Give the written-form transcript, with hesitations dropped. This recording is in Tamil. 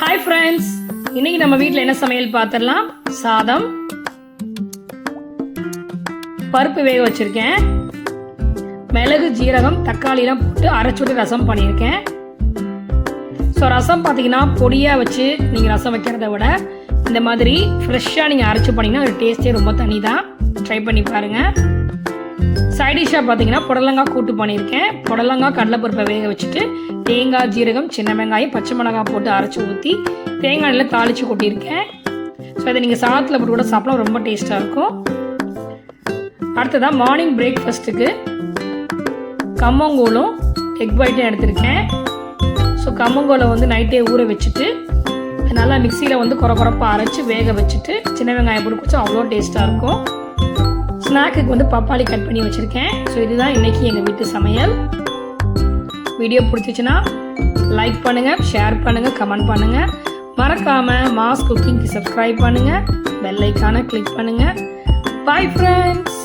Hi friends, இன்னைக்கு நம்ம வீட்ல என்ன சமையல் பார்த்தறலாம். சாதம், பருப்பு வேக வச்சிருக்கேன். மிளகு, ஜீரகம், தக்காளி எல்லாம் போட்டு அரைச்சு விட்டு ரசம் பண்ணியிருக்கேன். ஸோ ரசம் பார்த்தீங்கன்னா பொடியாக வச்சு நீங்கள் ரசம் வைக்கிறத விட இந்த மாதிரி ஃப்ரெஷ்ஷாக நீங்கள் அரைச்சி பண்ணிங்கன்னா அது டேஸ்ட்டே ரொம்ப தனி தான். ட்ரை பண்ணி பாருங்கள். சைட் டிஷ்ஷாக பார்த்தீங்கன்னா புடலங்காய் கூட்டு பண்ணியிருக்கேன். புடலங்காய் கடலைப்பருப்பை வேக வச்சுட்டு தேங்காய், ஜீரகம், சின்ன வெங்காயம், பச்சை மிளகாய் போட்டு அரைச்சி ஊற்றி தேங்காய் நல்லா தாளித்து கொட்டியிருக்கேன். ஸோ இதை நீங்கள் சாதத்தில் போட்டு கூட சாப்பிடலாம், ரொம்ப டேஸ்ட்டாக இருக்கும். அடுத்ததான் மார்னிங் பிரேக்ஃபாஸ்ட்டுக்கு கம்மங்கூழும் எக் ஒயிட்டும் எடுத்திருக்கேன். ஸோ கம்மங்கூலை வந்து நைட்டே ஊற வச்சுட்டு நல்லா மிக்சியில் வந்து குறப்பாக அரைச்சி வேக வச்சுட்டு சின்ன வெங்காயம் போட்டு குடிச்சா அவ்வளோ டேஸ்ட்டாக இருக்கும். ஸ்நாக்குக்கு வந்து பப்பாளி கட் பண்ணி வச்சுருக்கேன். ஸோ இதுதான் இன்றைக்கி எங்கள் வீட்டு சமையல். வீடியோ பிடிச்சிச்சின்னா லைக் பண்ணுங்கள், ஷேர் பண்ணுங்கள், கமெண்ட் பண்ணுங்கள். மறக்காமல் மாஸ் குக்கிங்க்கு சப்ஸ்கிரைப் பண்ணுங்கள், பெல் ஐக்கானை கிளிக் பண்ணுங்கள். Bye friends.